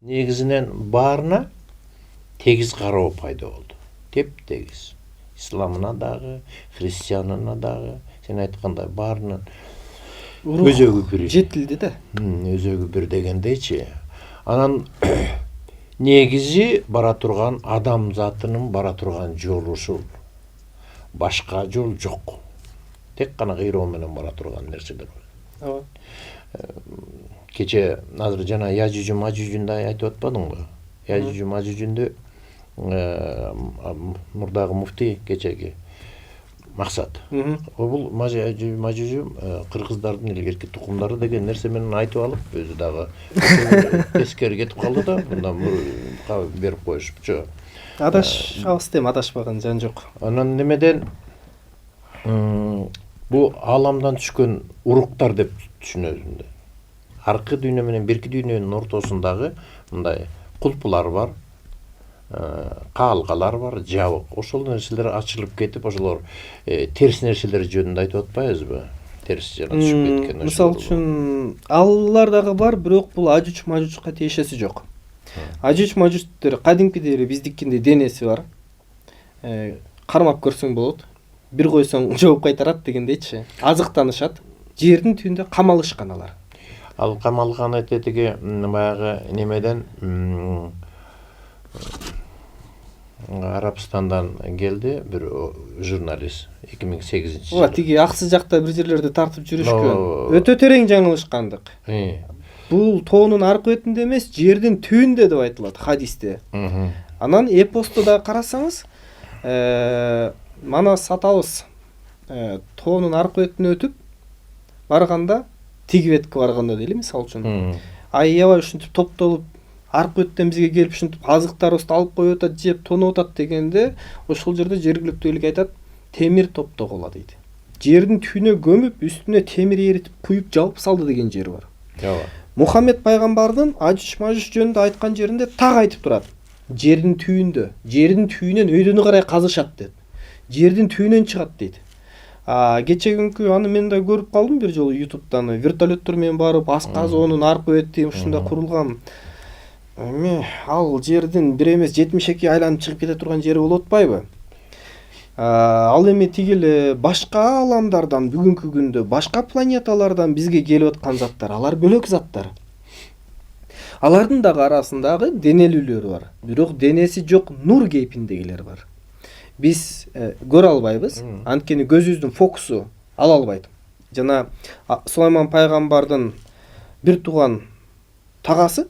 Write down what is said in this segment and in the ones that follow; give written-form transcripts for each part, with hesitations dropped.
Негизинен баарына тегиз кароо пайда болду. Теп-тегиз. Исламына дагы, христианына дагы, сен айткандай баарынын өзөгү бир. Жетилди да. Өзөгү бир дегендейчи. Анан негизи бара турган адам затынын бара турган жолу ушул. Башка жол жок. Тек гана кыйроо менен бара турган нерселер бар. Ооба. Кече азыр жана Яжужу Мажужунда айтып атпадыңбы? Яжужу Мажужунду мурдагы муфтий кечеги Максат. Бул Мажужу кыргыздардын илгерки тукумдары деген нерсе менен айтып алып, өзү дагы тескери кетип калды да, мындан берип коюшупчу. Адашабыз дейм, адашпаган жан жок. Анан немеден бу ааламдан түшкөн уруктар деп түшүнөсүң да. Аркы дүйнө менен берки дүйнөнүн ортосундагы мындай кулпулар бар, каалгалар бар, жабык. Ошол нерселер ачылып кетип, ошолор терс нерселер жөнүндө айтып атпайбызбы? Терс жана түшүп кеткен. Мисалы үчүн алар дагы бар, бирок бул Ажуч Мажучка тиешеси жок. Ажуч Мажучтер кадимкидей биздикиндей денеси бар. Кармап көрсөң болот. Бир койсоң жооп кайтарат дегендейчи. Азыктанышат. Жердин түбүндө камалышкан алар. Ал камалган этетиги баягы немеден Арабстандан келди бир журналист 2008-жылы. Ооба, тиги аксы жакта бир жерлерде тартып жүрүшкөн. Өтө терең жаңылышкандык. Бул тоонун аркы бетинде эмес, жердин түбүндө деп айтылат хадисте. Анан эпосту да карасаңыз, мана сатабыз тоонун аркы бетине өтүп барганда, тиги бетке барганда дейли, мисалы үчүн. Аябай ушинтип топтолуп аркы беттен бизге келип ушинтип азыктарыбызды алып коюп атат, жеп тонуп атат дегенде, ошол жерде жергиликтүү элге айтат, темир топтогула дейт. Жердин түбүнө көмүп, үстүнө темир эритип куюп жабып салды деген жер бар. Ооба. Мухаммед пайгамбардын Ажуч Мажуч жөнүндө айткан жеринде так айтып турат. Жердин түбүнөн өйдөнү карай казышат дейт. Жердин түбүнөн чыгат дейт. Кече күнкү аны мен да көрүп калдым бир жолу YouTube'дан. Вертолеттор менен барып, асказоонун аркы бети ушундай курулган. Ал жердин бир эмес 72 айланып чыгып кете турган жери болуп атпайбы? Ал эми тигил башка ааламдардан бүгүнкү күндө башка планеталардан бизге келип аткан заттар, алар бөлөк заттар. Алардын дагы арасындагы денелүүлөр бар. Бирок денеси жок нур кейпиндегилер бар. Биз көрө албайбыз, анткени көзүбүздүн фокусу ала албайт. Жана Сулайман пайгамбардын бир туган тагасы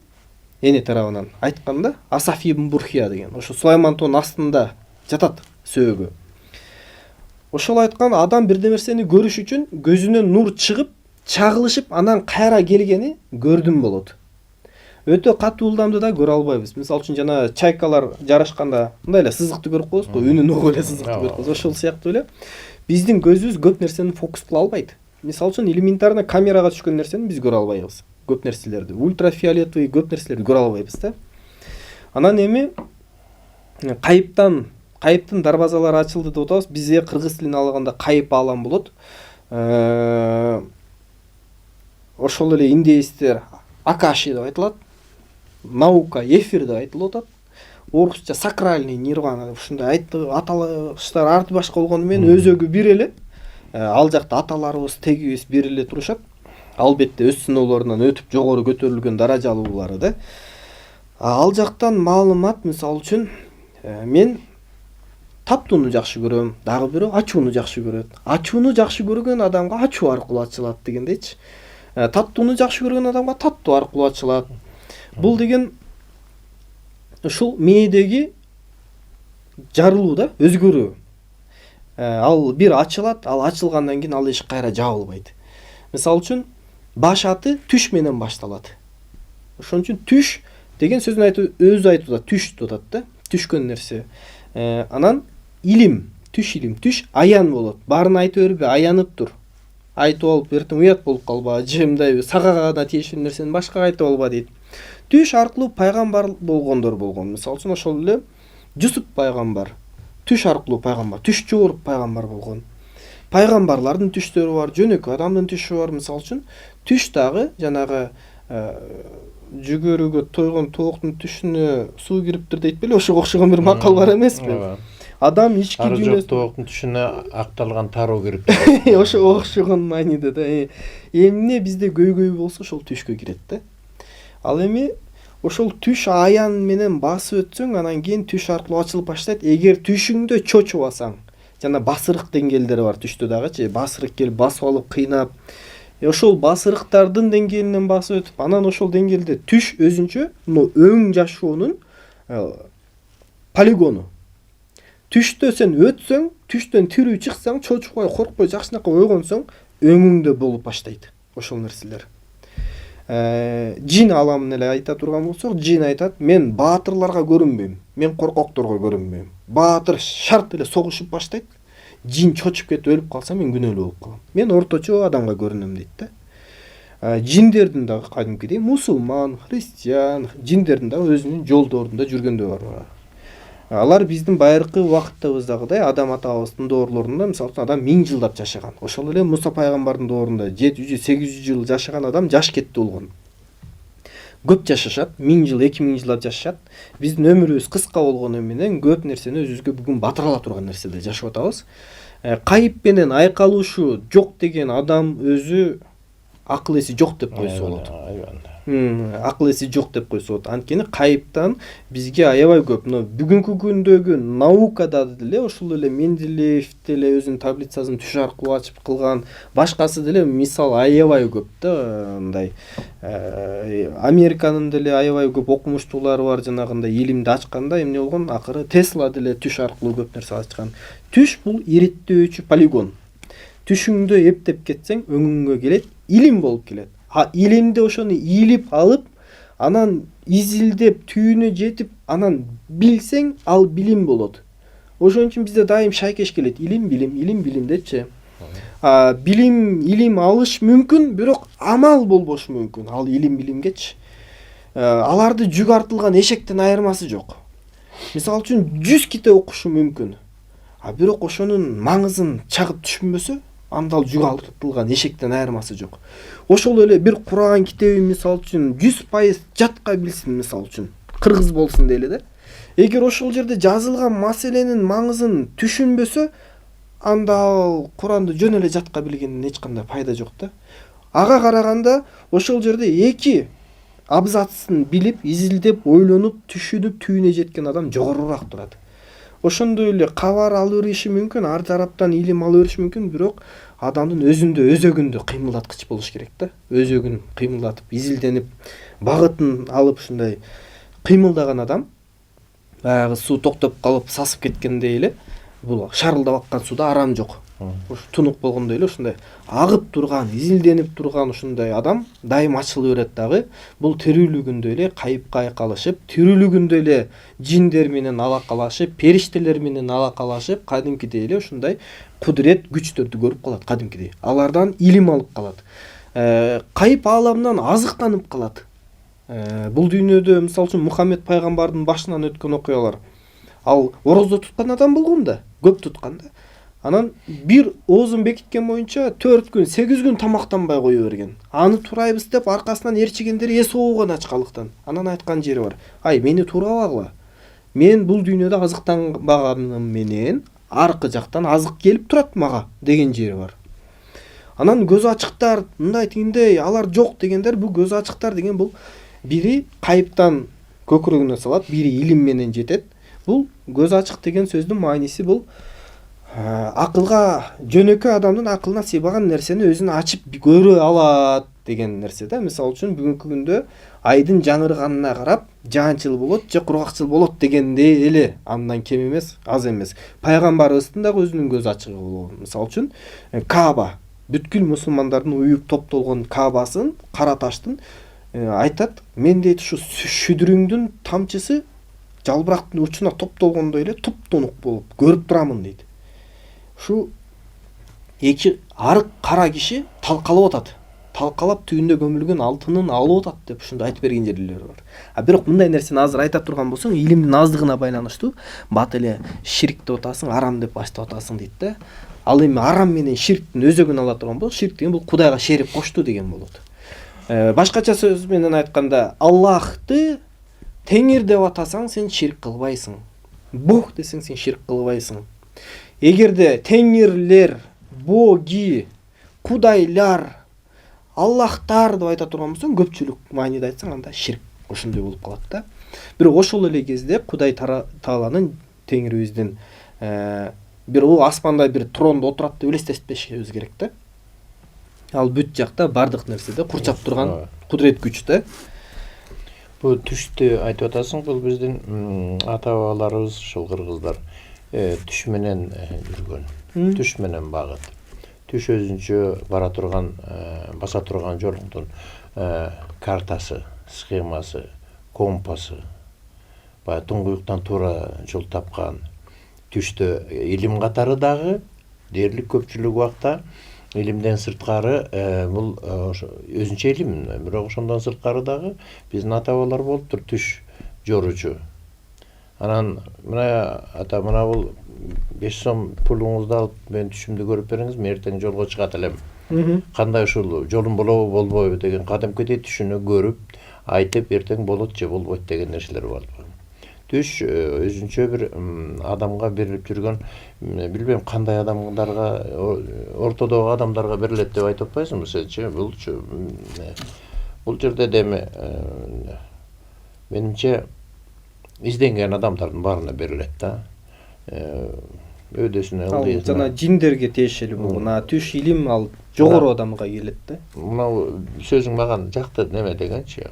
эне тарабынан айтканда, Асаф ибн Бурхия деген. Ошо Сулайман тоонун астында жатат сөөгү. Ошол айткан адам бирде нерсени көрүш үчүн көзүнөн нур чыгып, чагылышып, анан кайра келгени көрдүм болот. Өтө катуу ылдамды да көрө албайбыз. Мисалы үчүн жана чайкалар жарашканда мындай эле сызыкты көрүп коебуз го, үнүн угуп эле сызыкты көрүп коебуз. Ошол сыяктуу эле биздин көзүбүз көп нерсени фокус кыла албайт. Мисалы үчүн элементарный камерага түшкөн нерсени биз көрө албайбыз. Көп нерселерди, ультрафиолетовый көп нерселерди көрө албайбыз да. Анан эми кайыптын дарбазалары ачылды деп атабыз. Бизге кыргыз тилине алганда кайып аалам болот. Ошол эле индеецтер акаши деп айтылат. Наука эфир деп айтылып атат. Орусча сакральный нирвана ушундай аталыштар арты башка болгону менен өзөгү бир эле. Ал жакта аталарыбыз, тегибиз бир эле турушат. Албетте өз сыноолорунан өтүп жогору көтөрүлгөн даражалуулары да. Ал жактан маалымат, мисалы үчүн мен таттууну жакшы көрөм, дагы бирөө ачууну жакшы көрөт. Ачууну жакшы көргөн адамга ачуу аркылуу ачылат дегендейчи. Таттууну жакшы көргөн адамга таттуу аркылуу ачылат. Бул деген ушул мээдеги жарылуу да, өзгөрүү. Ал бир ачылат, ал ачылгандан кийин ал эшик кайра жабылбайт. Мисалы үчүн баш аты түш менен башталат. Ошон үчүн түш деген сөздүн өзү айтып атат, түш деп атат да, түшкөн нерсе. Анан илим, түш аян болот. Баарын айтып бербей, аянып тур. Айтып алып, эртең уят болуп калба, же мындай сагага гана тиешелүү нерсени башкага айтып алба дейт. Түш аркылуу пайгамбар болгондор болгон. Мисалы үчүн ошол эле Жусуп пайгамбар түш аркылуу пайгамбар, түш жогоруп пайгамбар болгон. Пайгамбарлардын түштөрү бар, жөнөкөй адамдын түшү бар. Мисалы үчүн түш дагы жанагы жүгөрүгө тойгон тооктун түшүнө суу кириптир дейт беле, ошого окшогон бир макал бар эмеспи? Адам ички ары дүйнөсү жок тооктун түшүнө акталган тароо кирип ошого окшогон мааниде да. Эмне бизде көйгөй болсо ошол түшкө кирет да. Ал эми ошол түш аян менен басып өтсөң, анан кийин түш аркылуу ачылып баштайт. Эгер түшүңдө чочуп алсаң, жана басырык деңгээлдери бар түштө дагычы, басырык келип басып алып кыйнап, ошол басырыктардын деңгээлинен басып өтүп, анан ошол деңгээлде түш өзүнчө өң жашоонун полигону. Түштө сен өтсөң, түштөн тирүү чыксаң, чочупай, коркпой, жакшынакай ойгонсоң, өңүңдө болуп баштайт ошол нерселер. Жин аламын эле айта турган болсок, жин айтат: мен баатырларга көрүнбөйм, мен коркокторго көрүнбөйм. Баатыр шарт эле согушуп баштайт, жин чочуп кетип өлүп калса, мен күнөөлүү болуп калам. Мен орточо адамга көрүнөм дейт да. Жиндердин дагы кадимкидей мусулман, христиан, жиндердин дагы өзүнүн жолдорунда жүргөндөр бар. Алар биздин байыркы убакыттабыздагыдай адам атабыздын доорлорунда, мисалы үчүн, адам 1000 жылдап жашаган. Ошол эле Муса пайгамбардын доорунда 700-800 жыл жашаган адам жаш кетти болгон. Көп жашашат, 1000 жыл, 2000 жылдап жашашат. Биздин өмүрүбүз кыска болгону менен көп нерсени өзүбүзгө бүгүн батыра ала турган нерседе жашап атабыз. Кайып менен айкалышы жок деген адам өзү акыл эси жок деп койсо болот. Акыл эси жок деп койсо болот. Анткени кайыптан бизге аябай көп. Бүгүнкү күндөгү наукада деле ошол эле Менделеев деле өзүнүн таблицасын түш аркылуу ачып кылган, башкасы деле мисал аябай көп да. Мындай Американын деле аябай көп окумуштуулары бар, жанагындай илимди ачканда эмне болгон, акыры Тесла деле түш аркылуу көп нерсе ачкан. Түш бул ириттөөчү полигон. Түшүңдө эптеп кетсең, өңүңгө келет, илим болуп келет. Илимди ошону ийилип алып, анан изилдеп, түйүнү жетип, анан билсең, ал билим болот. Ошон үчүн бизде дайым шайкеш келет: илим, билим, илим, билим депчи. Билим, илим алыш мүмкүн, бирок амал болбошу мүмкүн. Ал илим, билимгечи. Аларды жүк артылган эшектен айырмасы жок. Мисалы үчүн 100 китеп окушу мүмкүн. Бирок ошонун маңызын чагып түшүнбөсө, анда ал жүк артылган эшектен айырмасы жок. Ошол эле бир Куран китеби мисалы үчүн 100% жатка билсин, мисалы үчүн кыргыз болсун дейли да. Эгер ошол жерде жазылган маселенин маңызын түшүнбөсө, анда ал Куранды жөн эле жатка билгенден эч кандай пайда жок да. Ага караганда ошол жерде 2 абзацын билип, изилдеп, ойлонуп, түшүнүп, түйүнүнө жеткен адам жогорураак турат. Ошондой эле кабар алып бериши мүмкүн, ар тараптан илим алып бериши мүмкүн, бирок адамдын өзүндө, өзөгүндө кыймылдаткыч болуш керек да. Өзөгүн кыймылдатып, изилденип, багытын алып ушундай кыймылдаган адам, баягы суу токтоп калып сасып кеткендей эле, бул шарылдап аккан сууда арам жок. Ушу тунук болгондой эле ушундай агып турган, изилденип турган ушундай адам дайым ачылып берет дагы. Бул тирүүлүгүндө эле кайыпка айкалышып, тирүүлүгүндө эле жиндер менен алакалашып, периштелер менен алакалашып, кадимкидей эле ушундай кудурет, күчтөрдү көрүп калат кадимкидей. Алардан илим алып калат. Кайып ааламынан азыктанып калат. Бул дүйнөдө мисалы үчүн Мухаммед пайгамбардын башынан өткөн окуялар. Ал орозо туткан адам болгон да, көп туткан да. Анан бир оозун бекиткен боюнча 4 күн, 8 күн тамактанбай кое берген. Аны турайбыз деп аркасынан ээрчигендери эс оогон ачкалыктан. Анан айткан жери бар: "Ай, мени туурабагыла. Мен бул дүйнөдө азыктанбаганым менен аркы жактан азык келип турат мага" деген жери бар. Анан көз ачыктар, мындай тигиндей, алар жок дегендер, бул көз ачыктар деген бул бири кайыптан көкүрөгүнө салат, бири илим менен жетет. Бул көз ачык деген сөздүн мааниси бул акылга, жөнөкөй адамдын акылына сыйбаган нерсени өзүнө ачып көрө алат деген нерсе да. Мисалы үчүн бүгүнкү күндө айдын жаңырганына карап жаанчыл болот же кургакчыл болот дегендей эле, андан кем эмес, аз эмес. Пайгамбарыбыздын дагы өзүнүн көз ачыгы болгон. Мисалы үчүн Кааба, бүткүл мусулмандардын уюп топтолгон Каабасын, кара таштын, айтат: "Мен дейт ушу шүдүрүңдүн тамчысы жалбырактын учуна топтолгондой эле туп-тунук болуп көрүп турамын" дейт. Ушу 2 арык кара киши талкалап атат. Талкалап түйүндө көмүлгөн алтынын алып атат деп ушундай айтып берген жерлери бар. Бирок мындай нерсени азыр айта турган болсоң, илимдин аздыгына байланыштуу бат эле ширк деп атасың, арам деп баштап атасың дейт да. Ал эми арам менен ширктин өзөгүн ала турган болсок, ширк деген бул Кудайга шерик кошту деген болот. Башкача сөз менен айтканда, Аллахты Теңир деп атасаң, сен ширк кылбайсың. Бог десең, сен ширк кылбайсың. Эгерде теңирлер, боги, кудайлар, Аллахтар деп айта турган болсоң, көпчүлүк мааниде айтсаң, анда ширк ошондой болуп калат да. Бирок ошол эле кезде Кудай Тааланын Теңирибиздин бир у аспанда бир трондо отурат деп элестетпешибиз керек да. Ал бүт жакта бардык нерседе курчап турган кудурет күч да. Бул түштү айтып атасың, бул биздин ата бабаларыбыз, ушул кыргыздар түш менен жүргөн. Түш менен багыт. Түш өзүнчө бара турган, баса турган жолдун картасы, схемасы, компасы. Баягы туңгуюктан туура жол тапкан. Түштө илим катары дагы дээрлик көпчүлүк убакта илимден сырткары бул өзүнчө илим, бирок ошондон сырткары дагы биздин ата бабалар болуптур түш жоручу. Анан мына ата, мына бул 5 сом пулуңузду алып мен түшүмдү көрүп бериңиз, мен эртең жолго чыгат элем. Кандай ушул жолум болобу болбойбу деген кадимкидей түшүнү көрүп айтып эртең болот же болбойт деген нерселер бар. Түш өзүнчө бир адамга берилип жүргөн, билбейм кандай адамдарга, ортодогу адамдарга берилет деп айтып атпайсыңбы сенчи? Бул жерде деме менимче изденген адамдардын баарына берилет да. Өйдөсүнө ылдый. Ал жана жиндерге тиешелүү бул. Мына түш илим ал жогору адамга келет да. Мына сөзүң мага жакты неме дегенчи,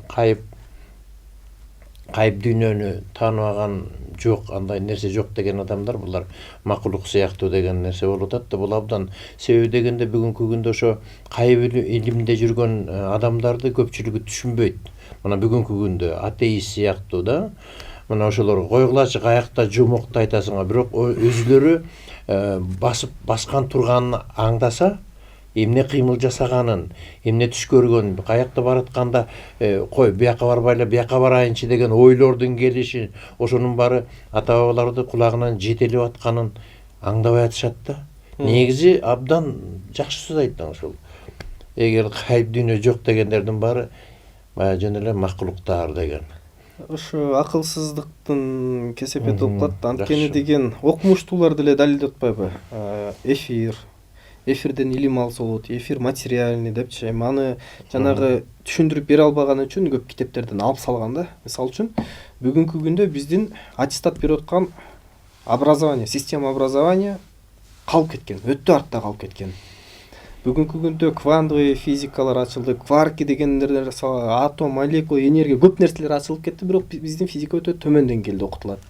кайып дүйнөнү тааныбаган жок, андай нерсе жок деген адамдар, булар макулук сыяктуу деген нерсе болуп атат да. Бул абдан себеби дегенде бүгүнкү күндө ошо кайып илимде жүргөн адамдарды көпчүлүгү түшүнбөйт. Мына бүгүнкү күндө атеист сыяктуу да. Мына ошолор койгулачы каякта жумокту айтасыңа, бирок өзүлөрү баскан турганын аңдаса, эмне кыймыл жасаганын, эмне түш көргөнүн, каякта баратканда кой бияка барбайлы, бияка барайынчы деген ойлордун келиши, ошонун баары ата бабаларды кулагынан жетелеп атканын аңдабай атышат да. Негизи абдан жакшы сөз айттың ошол. Эгер кайып дүйнө жок дегендердин баары баягы жөн эле макулуктар деген. Ошо акылсыздыктын кесепети болуп калат. Анткени деген окумуштуулар деле далилдеп атпайбы? Эфирден илим алса болот, эфир материальный депчи. Аны жанагы түшүндүрүп бере албаган үчүн көп китептерден алып салган да. Мисалы үчүн бүгүнкү күндө биздин аттестат берип аткан образование, система образования калып кеткен, өтө артта калып кеткен. Бүгүнкү күндө квантовый физикалар ачылды, кварки дегендер, атом, молекула, энергия, көп нерселер ачылып кетти, бирок биздин физика өтө төмөн деңгээлде окутулат.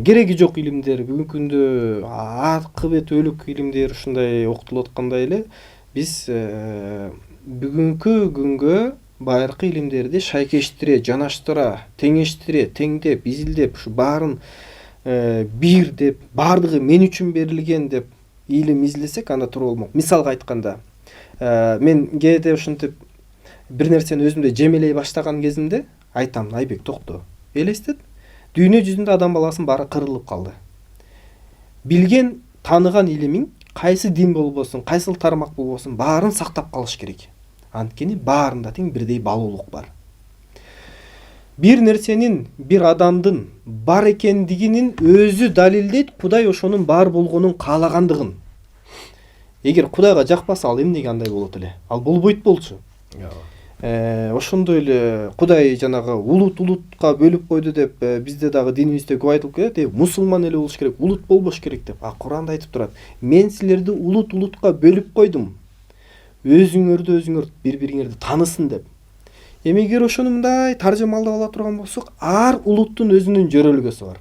Кереги жок илимдер, бүгүнкү күндө акыбет өлүк илимдер ушундай окутулуп аткандай эле, биз бүгүнкү күнгө байыркы илимдерди шайкештире, жанаштыра, теңештире, теңдеп, изилдеп, ушу баарын бир деп, бардыгы мен үчүн берилген деп илим изилдесек, анда туура болмок. Мисалга айтканда, мен кээде ушинтип бир нерсени өзүмдө жемелей баштаган кезимде айтам, Айбек токто, элестет, дүйнө жүзүндө адам баласынын баары кырылып калды. Билген, тааныган илимиң кайсы дин болбосун, кайсыл тармак болбосун, баарын сактап калыш керек. Анткени баарында тең бирдей баалуулук бар. Бир нерсенин, бир адамдын бар экендигинин өзү далилдейт, Кудай ошонун бар болгонун каалагандыгын. Эгер Кудайга жакпаса, ал эмнеге андай болот эле? Ал болбойт болчу. Ошондой эле Кудай жанагы улутка бөлүп койду деп бизде дагы динибизде көп айтылып келет, мусулман эле болуш керек, улут болбош керек деп. Куранда айтып турат, мен силерди улутка бөлүп койдум. Өзүңөр бири-бириңерди таанысын деп. Эгер ошону мындай таржымалдап ала турган болсок, ар улуттун өзүнүн жөрөлгөсү бар.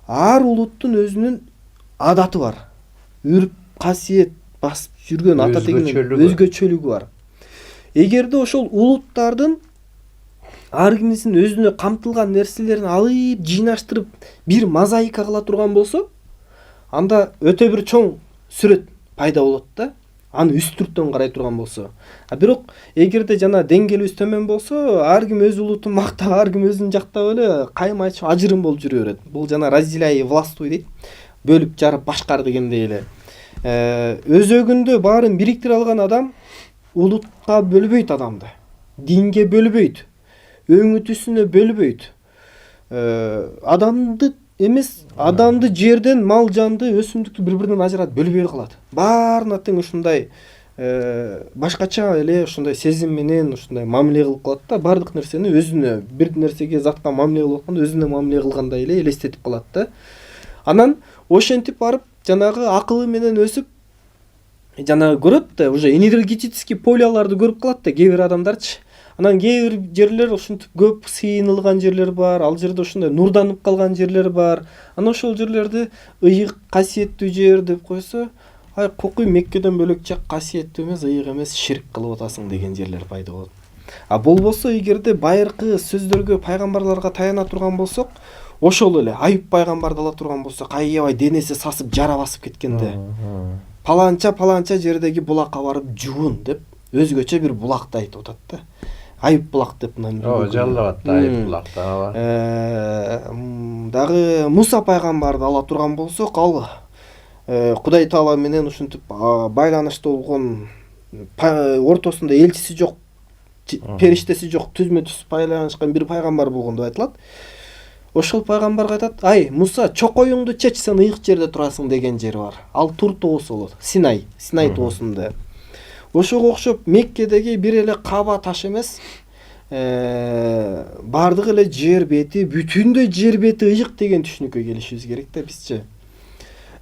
Ар улуттун өзүнүн адаты бар. Үрп, касиет, басып жүргөн ата тегинен өзгөчөлүгү бар. Эгерде ошол улуттардын ар кимисинин өзүнө камтылган нерселерин алып, жыйнаштырып, бир мозаика кыла турган болсо, анда өтө бир чоң сүрөт пайда болот да. Аны үстүртөн карай турган болсо. Бирок эгерде жана деңгээлибиз төмөн болсо, ар ким өз улутун мактап, ар ким өзүн жактап эле кайым айтып ажырым болуп жүрө берет. Бул жана разделяй и властвуй дейт. Бөлүп жарып башкар дегендей эле. Өзөгүндө баарын бириктире алган адам улутка бөлбөйт адамды. Dinge bölбөйт. Өңү түсүнө бөлбөйт. Адамды эмес, адамды жерден, мал жанды, өсүмдүктү бири-биринен ажыратып бөлбөй калат. Баарына тең ушундай башкача эле ушундай сезим менен ушундай мамиле кылып калат да, бардык нерсени өзүнө, бир нерсеге затка мамиле кылып атканда өзүнө мамиле кылгандай эле элестетип калат да. Анан ошентип барып жанагы акылы менен өсүп жанагы көрөт да, уже энергетический поляларды көрүп калат да кээ бир адамдарчы. Анан кээ бир жерлер ушинтип көп сыйынылган жерлер бар, ал жерде ушундай нурданып калган жерлер бар. Анан ошол жерлерди ыйык, касиеттүү жер деп койсо, ай кокуй Меккеден бөлөк жак касиеттүү эмес, ыйык эмес, ширк кылып атасың деген жерлер пайда болот. А болбосо эгерде байыркы сөздөргө, пайгамбарларга таяна турган болсок, ошол эле Айып пайгамбарды ала турган болсок, аябай денеси сасып, жара басып кеткенде, паланча жердеги булакка барып жуун деп өзгөчө бир булакты айтып атат да. Айып булак деп мына. Жаллап атты Айып булакта. Дагы Муса пайгамбарды ала турган болсок, ал Кудай Таала менен ушинтип байланышта болгон, ортосунда элчиси жок, периштеси жок, түзмө-түз байланышкан бир пайгамбар болгон деп айтылат. Ошол пайгамбарга айтат: "Ай, Муса, чокоюңду чеч, сен ыйык жерде турасың" деген жери бар. Ал Тур тоосу болот. Синай тоосунда. Ошого окшоп Меккедеги бир эле каба таш эмес, бардык эле жер бети, бүтүндөй жер бети ыйык деген түшүнүккө келишибиз керек да бизчи.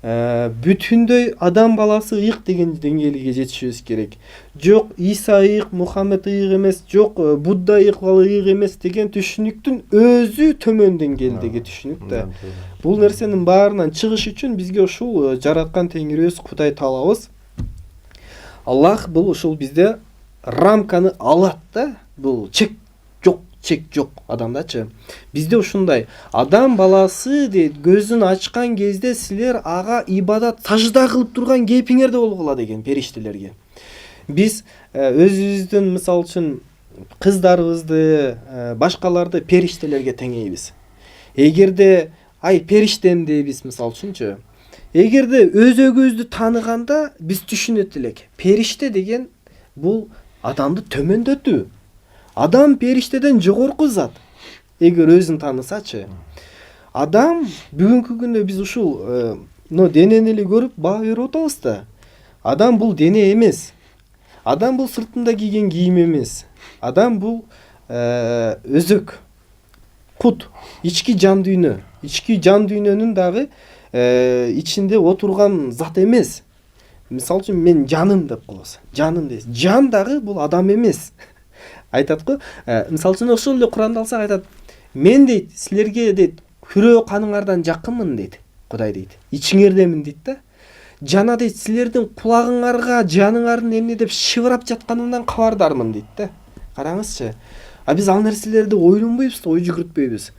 Бүтүндөй адам баласы ыйык деген деңгээлге жетишибиз керек. Жок Иса ыйык, Мухаммед ыйык эмес, жок Будда ыйык эмес деген түшүнүктүн өзү төмөн деңгээлдеги түшүнүк да. Бул нерсенин баарынан чыгыш үчүн бизге ушул жараткан Теңирибиз Кудай Таалабыз, Аллах бул ушул бизде рамканы алат да. Бул чек жок адамдачы. Бизде ушундай адам баласы дейт, көзүн ачкан кезде силер ага ибадат, сажда кылып турган кепиңерде болгула деген периштелерге. Биз өзүбүздүн мисалы үчүн кыздарыбызды, башкаларды периштелерге теңейбиз. Эгерде ай периштем дейбиз мисалы үчүнчү. Эгерде өзөгүбүздү тааныганда биз түшүнөт элек. Периште деген бул адамды төмөндөтүү. Адам периштеден жогорку зат. Эгер өзүн таанысачы. Адам бүгүнкү күндө биз ушул денени эле көрүп баа берип атабыз да. Адам бул дене эмес. Адам бул сыртында кийген кийим эмес. Адам бул өзөк, кут, ички жан дүйнө. Ички жан дүйнөнүн дагы ичинде отурган зат эмес. Мисалы үчүн мен жаным деп коебуз. Жаным дейсиз. Жан дагы бул адам эмес. Айтат го, мисалы үчүн ошол эле Куранда алсак айтат: "Мен дейт, силерге дейт, күрөө каныңардан жакынмын" дейт. Кудай дейт. Ичиңердемин дейт да. Жана дейт, силердин кулагыңарга жаныңардын эмне деп шыбырап жатканынан кабардармын дейт да. Караңызчы. А биз ал нерселерди ойлонбойбуз да, ой жүгүртпөйбүз.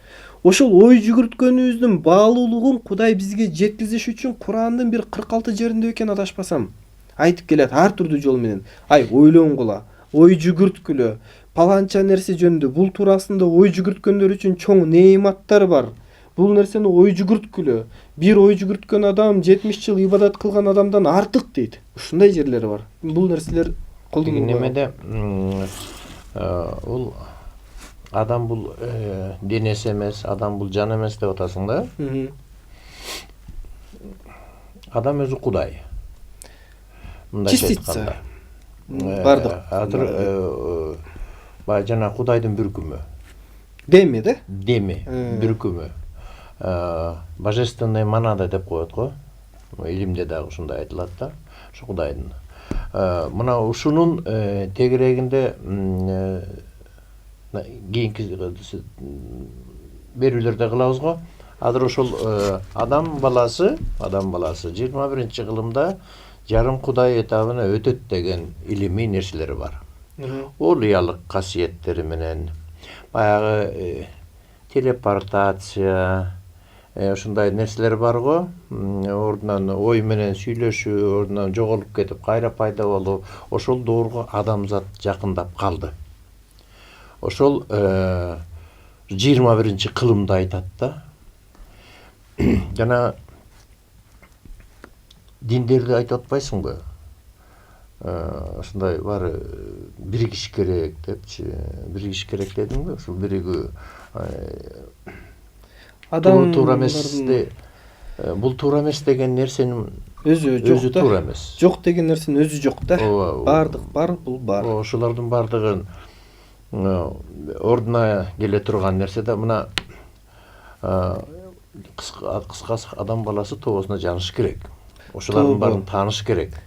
Ошол ой жүгүрткөнүбүздүн баалуулугун Кудай бизге жеткизиш үчүн Курандын бир 46 жеринде экен адашпасам айтып келет ар түрдүү жол менен. Ай, ойлонгула, ой жүгүрткүлө, паланча нерсе жөнүндө, бул туурасында ой жүгүрткөндөр үчүн чоң неиматтар бар. Бул нерсени ой жүгүрткүлө. Бир ой жүгүрткөн адам 70 жыл ибадат кылган адамдан артык дейт. Ушундай жерлер бар. Бул нерселер колдонулган. Немеде ул адам бул денеси эмес, адам бул жан эмес деп атасың да. Адам өзү Кудай. Частица. Бардык. Азыр жана Кудайдын бүркүмү. Деми да? Деми, бүркүмү. Божественный монада деп коет го. Илимде дагы ушундай айтылат да. Ушу Кудайдын. Мына ушунун тегерегинде кийинки берүүлөрдө кылабыз го. Азыр ошол адам баласы 21-кылымда жарым Кудай этабына өтөт деген илимий нерселери бар. Олуялык касиеттери менен баягы телепортация, ушундай нерселер бар го. Ордунан ой менен сүйлөшүү, ордунан жоголуп кетип кайра пайда болуу, ошол доорго адамзат жакындап калды. Ошол 21-кылымда айтат да. Жана диндерди айтып атпайсыңбы? ушундай баары биригиш керек депчи, биригиш керек дедим да, ушул биригүү туура эмес. Бул туура эмес деген нерсенин өзү туура эмес. Жок деген нерсенин өзү жок да. Бардык бар, бул бар. Ошолордун бардыгын ордуна келе турган нерсе да мына кыскасы адам баласы тоосуна жаныш керек. Ошолордун баарын тааныш керек.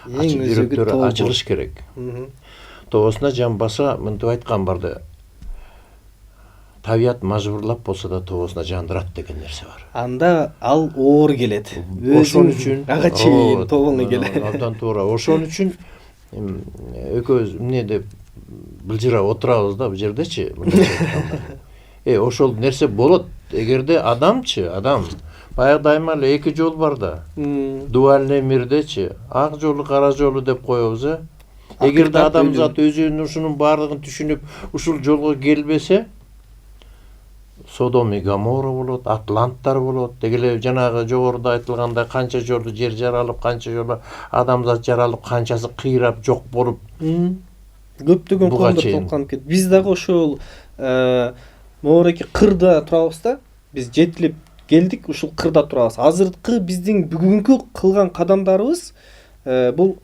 Жүрөктөрү ачылыш керек. Тоосуна жанбаса, мынтип айткан барды. Табият мажбурлап болсо да тоосуна жандырат деген нерсе бар. Анда ал оор келет. Ошон үчүн ага чейин тоолуна келет. Абдан туура. Ошон үчүн экөөбүз эмне деп былжырап отурабыз да бул жердечи. Ошол нерсе болот. Эгерде адам баягы дайыма эле эки жол бар да. Дуальный мирдечи ак жолу, кара жолу деп коебуз. Эгерде адамзат өзүнүн ушунун баардыгын түшүнүп, ушул жолго келбесе, Содом и Гоморра болот, Атланттар болот. Дегеле жанагы жогоруда айтылгандай канча жолу жер жаралып, канча жолу адамзат жаралып, канчасы кыйрап жок болуп. Көптөгөн коомдор толкунуп кетти. Биз дагы ошол моореки кырда турабыз да. Биз жетилип келдик, ушул кырда турабыз. Азыркы биздин бүгүнкү кылган кадамдарыбыз бул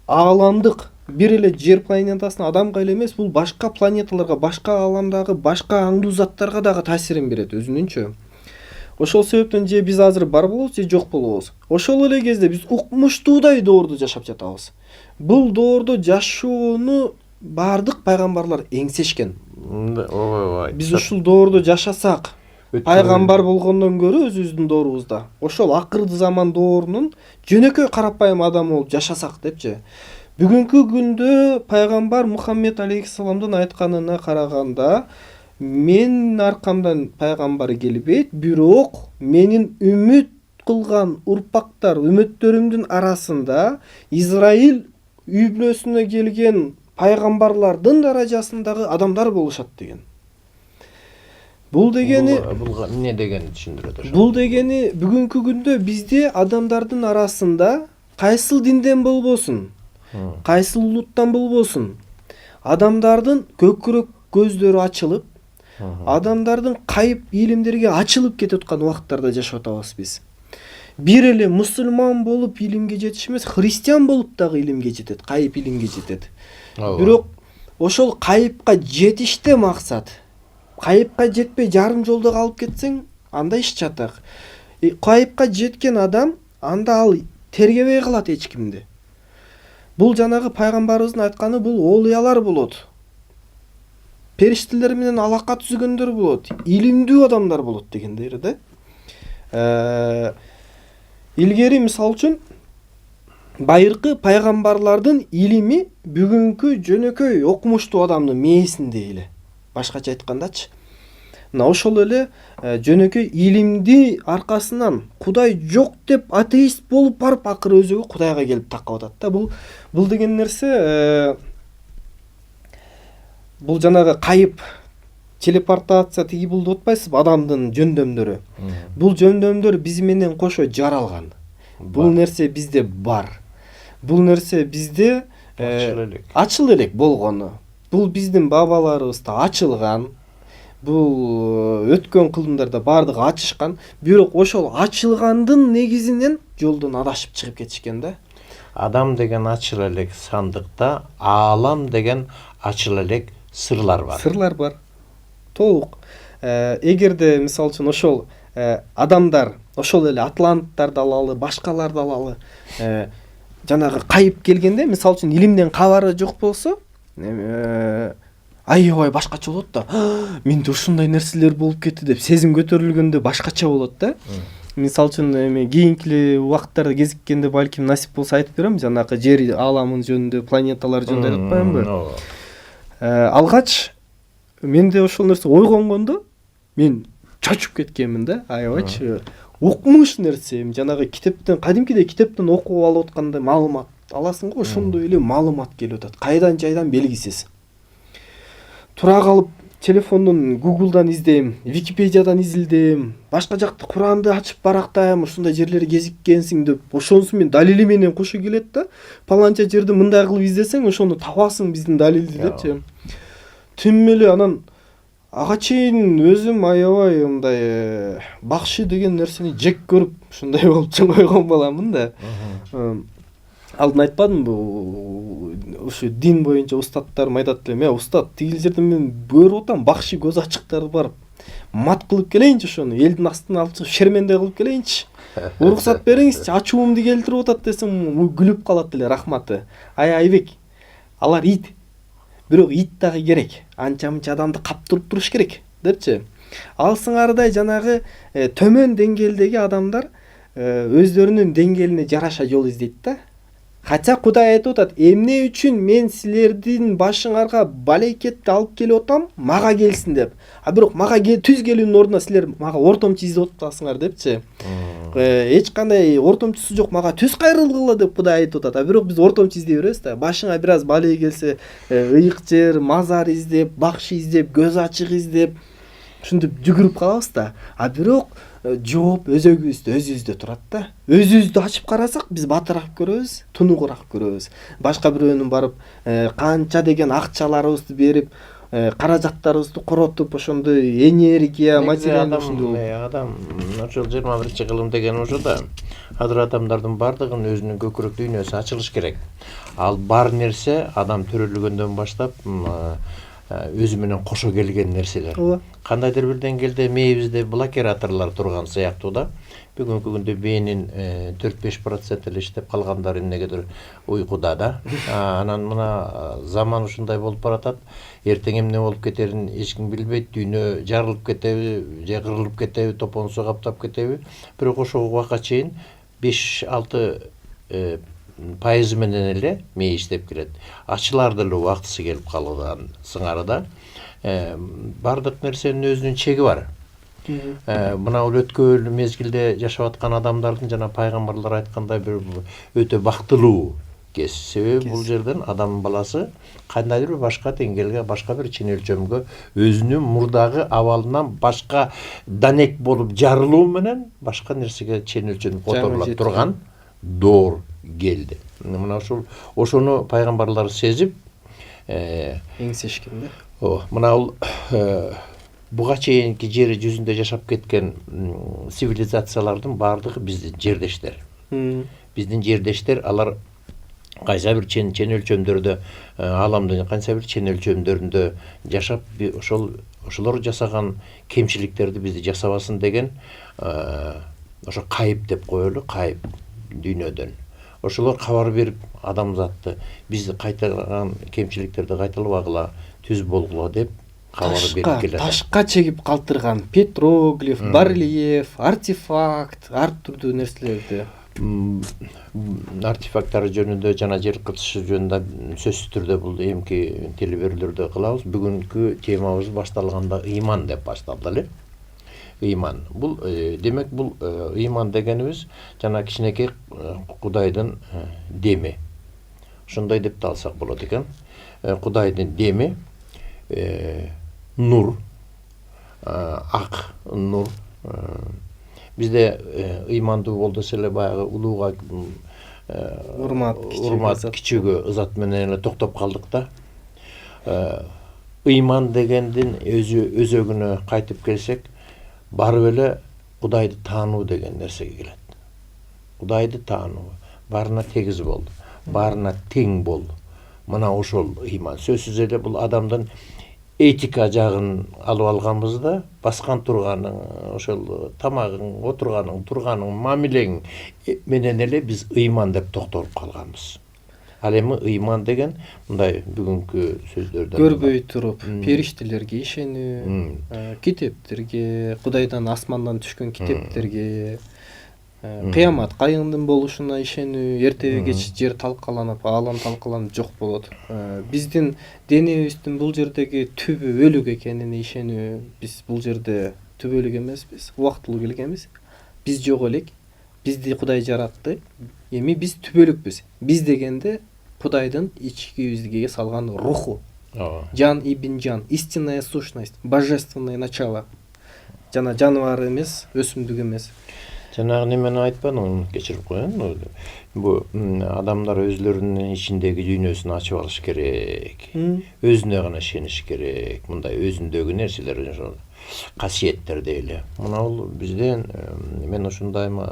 ааламдык бир эле жер планетасына адамга эле эмес, бул башка планеталарга, башка ааламдагы башка аңдуу заттарга дагы таасирин берет өзүнүнчө. Ошол себептен же биз азыр бар болобуз, же жок болобуз. Ошол эле кезде биз укмуштуудай доордо жашап жатабыз. Бул доордо жашоону бардык пайгамбарлар эңсешкен. Биз ушул доордо жашасак, пайгамбар болгондон көрө өзүбүздүн доорубузда ошол акыркы заман доорунун жөнөкөй карапайым адам болуп жашасак депчи. Бүгүнкү күндө пайгамбар Мухаммед алейхиссаламдын айтканына караганда, мен аркамдан пайгамбар келбейт, бирок менин үмүт кылган урпактар, үмүттөрүмдүн арасында Израиль үй бүлөсүнө келген пайгамбарлардын даражасындагы адамдар болушат деген. Бул дегени эмне дегенди түшүндүрөт ошо. Бул дегени бүгүнкү күндө бизде адамдардын арасында кайсыл динден болбосун, кайсыл улуттан болбосун, адамдардын көкүрөк көздөрү ачылып, адамдардын кайып илимдерге ачылып кетип аткан убакыттарда жашап атабыз биз. Бир эле мусулман болуп илимге жетиш эмес, христиан болуп дагы илимге жетет, кайып илимге жетет. Бирок ошол кайыпка жетиште максат. Кайыпка жетпей жарым жолдо калып кетсең, анда иш чатак. Кайыпка жеткен адам, анда ал тергебей калат эч кимди. Бул жанагы пайгамбарыбыздын айтканы, бул олуялар болот. Периштелер менен алака түзгөндөр болот, илимдүү адамдар болот дегендер да. Илгери мисал үчүн байыркы пайгамбарлардын илими бүгүнкү жөнөкөй окумуштуу адамдын мээсинде эле. Башкача айткандачы. Мына ошол эле жөнөкөй илимди аркасынан Кудай жок деп атеист болуп барып акыры өзүгө Кудайга келип такап атат да. Бул деген нерсе бул жанагы кайып, телепортация тиги бул деп атпайсызбы, адамдын жөндөмдөрү. Бул жөндөмдөр биз менен кошо жаралган. Бул нерсе бизде бар. Бул нерсе бизде ачыл элек болгону. Бул биздин бабаларыбызда ачылган. Бул өткөн кылымдарда бардыгы ачышкан. Бирок ошол ачылгандын негизинен жолдон адашып чыгып кетишкен да. Адам деген ачыл элек сандыкта, аалам деген ачыл элек сырлар бар. Сырлар бар. Толук. Эгерде мисалы үчүн ошол адамдар, ошол эле атланттарды алалы, башкаларды алалы, жанагы кайып келгенде, мисалы үчүн илимден кабары жок болсо, аябай башкача болот да. Менде ушундай нерселер болуп кетти деп сезим көтөрүлгөндө башкача болот да. Мисалы үчүн эми кийинки убакыттарда кезиккенде балким насип болсо айтып берем, жанагы жер ааламын жөнүндө, планеталар жөнүндө айтып атпаймынбы? Алгач менде ошол нерсе ой конгондо мен чачып кеткенмин да, аябайчы. Окумуш нерсе, жанагы китептен, кадимкидей китептен окуп алып аткандай маалымат аласың го, ошондой эле маалымат келип атат. Кайдан жайдан белгисиз. Тура калып телефондон Google'дан издейм, Википедиядан изилдейм, башка жакты Куранды ачып барактайм, ушундай жерлерди кезиккенсиң деп, ошонусу менен далили менен кошо келет да. Паланча жерди мындай кылып издесең, ошону табасың биздин далилди депчи. Тим эле анан ага чейин өзүм аябай мындай бакшы деген нерсени жек көрүп ушундай болуп чоңойгон баламын да. Алдын айтпадымбы, ушу дин боюнча устаттарым айтат элем, устат, тигил жерде мен көрүп атам, бакшы көз ачыктарды барып мат кылып келейинчи, ошону элдин астына алып чыгып шерменде кылып келейинчи. Уруксат бериңизчи, ачуумду келтирип атат десем, күлүп калат эле рахматы. Айбек, алар ит. Бирок ит дагы керек. Анча-мынча адамды каптырып туруш керек, депчи. Ал сыңарыдай жанагы төмөн деңгээлдеги адамдар өздөрүнүн деңгээлине жараша жол издейт да. Кача Кудай айтып атат, эмне үчүн мен силердин башыңарга балекетти алып келип атам, мага келсин деп. Бирок мага түз келүүнүн ордуна силер мага ортомчу издеп атасыңар депчи. Эч кандай ортомчусу жок, мага түз кайрылгыла деп Кудай айтып атат. Бирок биз ортомчу издей беребиз да. Башыңа бир аз бале келсе, ыйык жер, мазар издеп, бакшы издеп, көз ачык издеп, ушинтип жүгүрүп калабыз да. Бирок жооп өзүбүздө өзүбүздө турат да. Өзүбүздү ачып карасак, биз батыраак көрөбүз, тунугураак көрөбүз. Башка бирөөнүн барып канча деген акчаларыбызды берип, каражаттарыбызды коротуп, ошондо энергия, материалдык адам ошол 21-кылым деген ошо да. Азыр адамдардын бардыгын өзүнүн көкүрөк дүйнөсү ачылыш керек. Ал бар нерсе адам төрөлгөндөн баштап өзү менен кошо келген нерселер. Кандайдыр бир деңгээлде мээбизде блокираторлор турган сыяктуу да. Бүгүнкү күндө бээнин 4-5% эле иштеп калгандары эмнегедир уйкуда да. Анан мына заман ушундай болуп баратат. Эртең эмне болуп кетерин эч ким билбейт. Дүйнө жарылып кетеби, же кырылып кетеби, топон суу каптап кетеби. Бирок ошол убакка чейин 5-6 пайызы менен эле мээ иштеп келет. Ачылар деле убактысы келип калган сыңарыда. Бардык нерсенин өзүнүн чеги бар. Мына өткөн мезгилде жашап аткан адамдардын жана пайгамбарлар айткандай бир өтө бактылуу кез. Себеби бул жерден адам баласы кандайдыр бир башка деңгээлге, башка бир чын өлчөмгө өзүнүн мурдагы абалынан башка данек болуп жарылуу менен башка нерсеге чын өлчөм которула турган доор келди. Мына ошону пайгамбарлар сезип эңсешкен да. Мына буга чейинки жер жүзүндө жашап кеткен цивилизациялардын бардыгы биздин жердештер. Биздин жердештер, алар кайса бир чын өлчөмдөрдө, аламдын кайса бир чын өлчөмдөрүндө жашап, ошолор жасаган кемчиликтерди бизди жасабасын деген ошо кайып деп коелу, кайып дүйнөдөн. Ошолор кабар берип адамзатты бизди кайтарган кемчиликтерди кайталабагыла, түз болгула деп кабар берип келет. Ташка чегип калтырган петроглиф, барельеф, артефакт, ар түрдүү нерселерди. Артефакттар жөнүндө жана жер кыртышы жөнүндө сөзсүз түрдө бул эмки телеберүүлөрдө кылабыз. Бүгүнкү темабыз башталганда ыйман деп башталды эле. Ыйман. Бул демек бул ыйман дегенибиз жана кичинекей Кудайдын деми. Ошондой деп да алсак болот экен. Кудайдын деми, нур, ак нур. Бизде ыймандуу бол десе эле баягы улууга урмат, кичүүгө ызат менен эле токтоп калдык да. Ыйман дегендин өзөгүнө кайтып келсек, барып эле Кудайды таануу деген нерсеге келет. Кудайды таануу, баарына тегиз бол, баарына тең бол. Мына ошол ыйман. Сөзсүз эле бул адамдын этика жагын алып алганбызда, баскан турганың, ошол тамагың, отурганың, турганың, мамилең менен эле биз ыйман деп токтолуп калганбыз. Ал эми ыйман деген мындай бүгүнкү сөздөрдөн көрбөй туруп периштелерге ишенүү, китептерге, Кудайдан асмандан түшкөн китептерге, кыямат кайындын болушуна ишенүү, эртеби кеч жер талкаланып, аалам талкаланып жок болот. Биздин денебиздин бул жердеги түбү өлүк экенине ишенүү. Биз бул жерде түбөлүк эмеспиз, убактылуу келгенбиз. Биз жок элек, бизди Кудай жаратты. Эми биз түбөлүкпүз. Биз дегенде Кудайдын ички бизге салган руху, Ооба. Жан ибн жан, истинная сущность, божественное начало. Жана жаныбар эмес, өсүмдүк эмес. Жанагы немени айтпадым, кечирип коеюн. Бу адамдар өзлөрүнүн ичиндеги дүйнөсүн ачып алыш керек. Өзүнө гана ишениш керек. Мындай өзүндөгү нерселер, ошол касиеттер дейли. Мына бул бизден мен ушундайма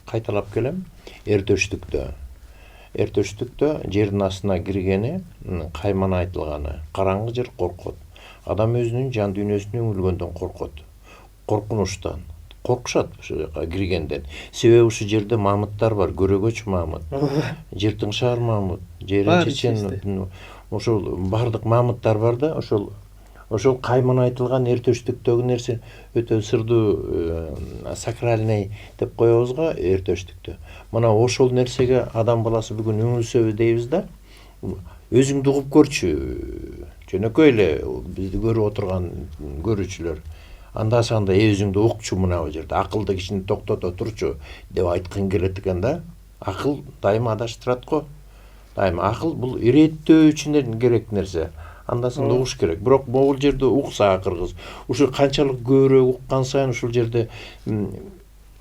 кайталап келем. Эртөштүктө жердин астына киргени, каймана айтылганы, караңгы жер коркот. Адам өзүнүн жан дүйнөсүнө үңүлгөндөн коркот. Коркунучтан. Коркушат ошол жака киргенден. Себеби ушул жерде мамыттар бар, көрөгөч мамыт, жыртыңшаар мамыт, жайран чечен, ошол бардык мамыттар бар да, ошол каймана айтылган эртөштүктөгү нерсе өтө сырдуу, сакральный деп коебуз го эртөштүктө. Мына ошол нерсеге адам баласы бүгүн үңүлсөбү дейбиз да. Өзүңдү угуп көрчү. Жөнөкөй эле бизди көрүп отурган көрүүчүлөр. Анда санда өзүңдү укчу мына бул жерде. Акылды кишини токтото турчу деп айткың келет экен да. Акыл дайыма адаштырат го. Дайыма акыл бул иреттөө үчүн керек нерсе. Анда санда угуш керек. Бирок могул жерде укса кыргыз. Ушул канчалык көбүрөөк уккан сайын ушул жерде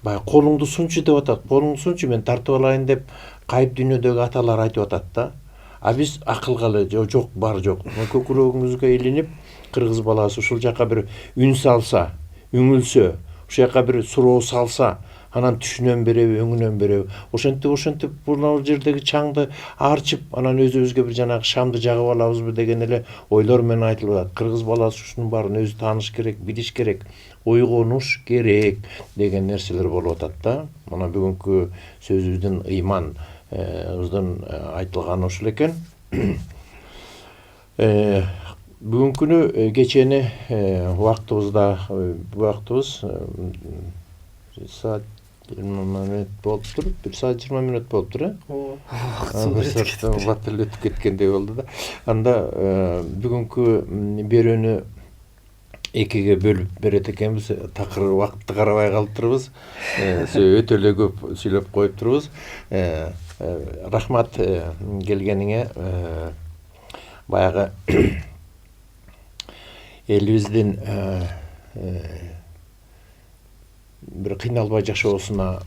баягы колуңду сунчу деп атат. Колуңду сунчу мен тартып алайын деп кайып дүйнөдөгү аталар айтып атат да. А биз акылга эле жок, бар жок. Көкүрөгүңүзгө илинип кыргыз баласы ушул жака бир үн салса, үңүлсө, ушул жака бир суроо салса, анан түшүнөн береби, өңүнөн береби. Ошентип бул жердеги чаңды арчып, анан өзүбүзгө бир жанагы шамды жагып алабызбы деген эле ойлор менен айтылып атат. Кыргыз баласы ушунун баарын өзү тааныш керек, билиш керек, ойгонуш керек деген нерселер болуп атат да. Мына бүгүнкү сөзүбүздүн ыйман айтылганы ушул экен. Бүгүнкүнү кечени убактыбыз саат 20 мүнөт болуптур. 1 саат 20 мүнөт болуптур, э? Убакыт өтүп кеткендей болду да. Анда бүгүнкү берүүнү экиге бөлүп берет экенбиз. Такыр убакытты карабай калыптырбыз. Өтө эле көп сүйлөп коюптурбуз. Рахмат келгениңе. Баягы элибиздин бир кыйналбай жашоосуна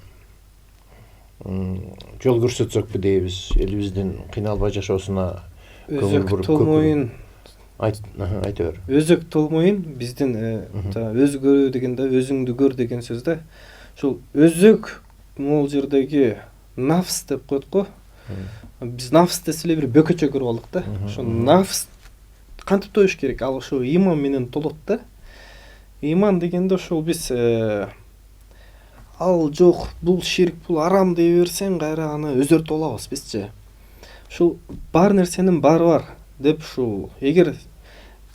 жол көрсөтсөкпү дейбиз. Элибиздин кыйналбай жашоосуна өзөк толмоюн айта бер. Өзөк толмоюн биздин өзгөрүү дегенде өзүңдү көр деген сөз да. Ушул өзөк могул жердеги нафс деп коет го. Биз нафс десе эле бир бөкөчө көрүп алдык да. Ошо нафс кантип тоюш керек? Ал ошо иман менен толот да. Иман дегенде ошол биз ал жок, бул ширк, бул арам дей берсең, кайра аны өзөртүп алабыз бизчи. Ушул бар нерсенин баары бар деп ушул эгер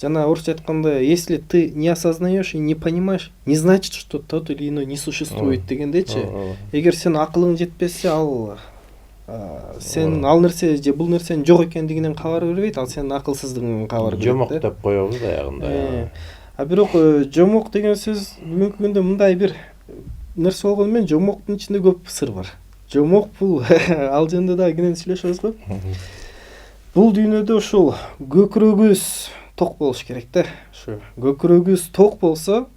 жана орусча айтканда, если ты не осознаешь и не понимаешь, не значит, что тот или иной не существует дегендечи. Эгер сен акылың жетпесе, ал сен ал нерсе же бул нерсенин жок экендигинен кабар бербейт, ал сенин акылсыздыгыңдан кабар берет. Жомок деп коебуз аягында. А бирок жомок деген сөз бүгүнкү күндө мындай бир нерсе болгону менен жомоктун ичинде көп сыр бар. Жомок бул ал жөнүндө да кенен сүйлөшөбүз го. Бул дүйнөдө ушул көкүрөгүбүз ток болуш керек да. Ушу көкүрөгүбүз ток болсо,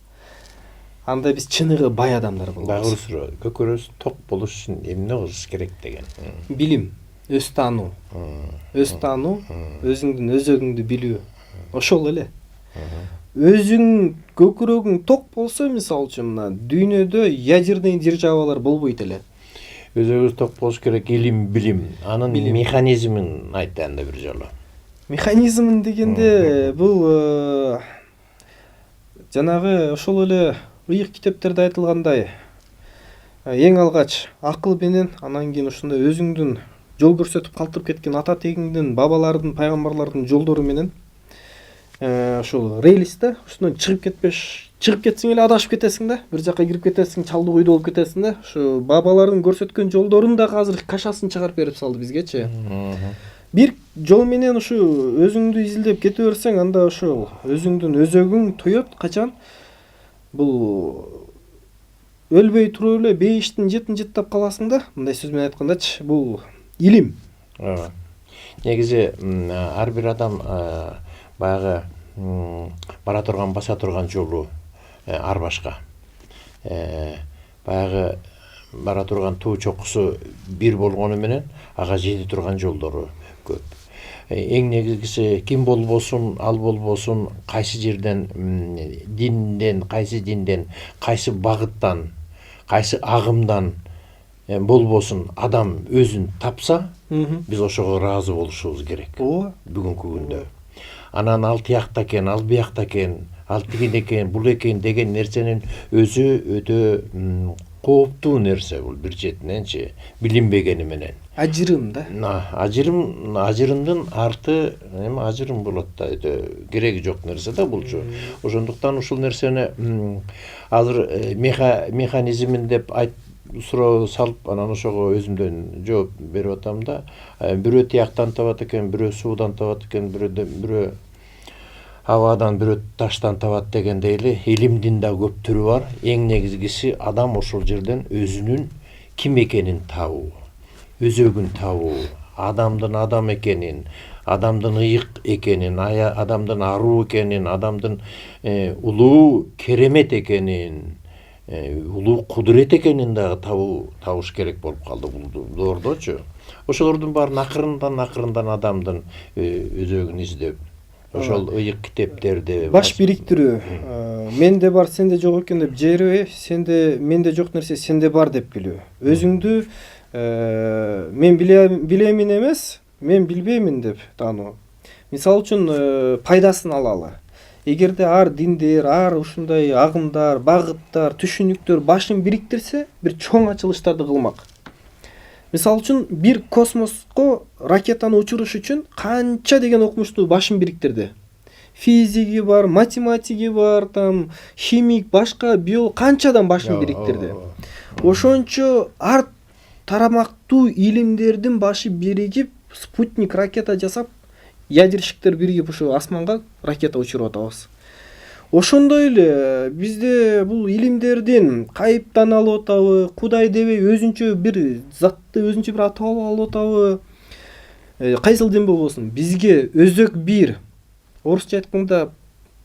анда биз чыныгы бай адамдар болобуз. Багыр көкүрөгүбүз ток болуш үчүн эмне кылыш керек деген? Билим, өз таануу. Өз таануу, өзүңдүн өзөгүңдү билүү. Ошол эле. Өзүң көкүрөгүң ток болсо, мисалы үчүн мына дүйнөдө ядерный державалар болбойт эле. Өзүбүз ток болуш керек, илим, билим. Анын механизмин айт анда бир жолу. Механизмин дегенде бул жанагы ошол эле ыйык китептерде айтылгандай, эң алгач акыл менен, анан кийин ушундай өзүңдүн жол көрсөтүп калтырып кеткен ата тегиңдин, бабалардын, пайгамбарлардын жолдору менен ушул рейлисте ушундан чыгып кетсең эле адашып кетесиң да, бир жака кирип кетесиң, чалдуу күйдө болуп кетесиң да. Ушу бабалардын көрсөткөн жолдорун да азыр кашасын чыгарып берип салды бизгечи. Бир жол менен ушу өзүңдү изилдеп кете берсең, анда ошол өзүңдүн өзөгүң тоет качан. Бул өлбөй туруп эле бейиштин жетін жыттап каласың да. Мындай сөз менен айткандачы, бул илим. Негизи ар бир адам баягы бара турган баса турган жолу ар башка. Баягы бара турган туу чокусу бир болгону менен ага жете турган жолдору көп. Эң негизгиси ким болбосун, ал болбосун, кайсы жерден динден, кайсы багыттан, кайсы агымдан болбосун адам өзүн тапса, биз ошого ыраазы болушубуз керек. Бүгүнкү күндө. Анан ал тиякта экен, ал биякта экен, ал тигин экен, бул экен деген нерсенин өзү өтө кооптуу нерсе бул бир четиненчи, билинбегени менен. Ажырым да. Ажырымдын арты ажырым болот да, кереги жок нерсе да булчу. Ошондуктан ушул нерсени азыр механизмин деп суроо салып, анан ошого өзүмдөн жооп берип атам да. Бирөө тияктан табат экен, бирөө суудан табат экен, бирөө абадан, бирөө таштан табат дегендей эле илимдин да көп түрү бар. Эң негизгиси адам ошол жерден өзүнүн ким экенин табуу, өзөгүн табуу, адамдын адам экенин, адамдын ыйык экенин, адамдын аруу экенин, адамдын улуу керемет экенин, улуу кудурет экенин дагы табыш керек болуп калды бул доордочу. Ошолордун баарын акырындан адамдын өзөгүн издеп, ошол ыйык китептерди баш бириктирүү, менде бар сенде жок экен деп жээрбей, менде жок нерсе сенде бар деп билүү. Өзүңдү мен билемин эмес, мен билбеймин деп таануу. Мисалы үчүн пайдасын алалы. Эгерде ар диндер, ар ушундай агымдар, багыттар, түшүнүктөр башын бириктирсе, бир чоң ачылыштарды кылмак. Мисалы үчүн бир космоско ракетаны учуруш үчүн канча деген окумуштуу башын бириктирди. Физиги бар, математиги бар, там химик, башка биолог канчадан башын бириктирди. Ошончо ар тарамактуу илимдердин башы биригип, спутник ракета жасап, ядерщиктер биригип ушу асманга ракета учуруп атабыз. Ошондой эле бизде бул илимдердин кайыптан алып атабы, Кудай дебей өзүнчө бир затты өзүнчө бир атап алып атабы. Кайсыл дин болбосун, бизге өзөк бир. Орусча айтканда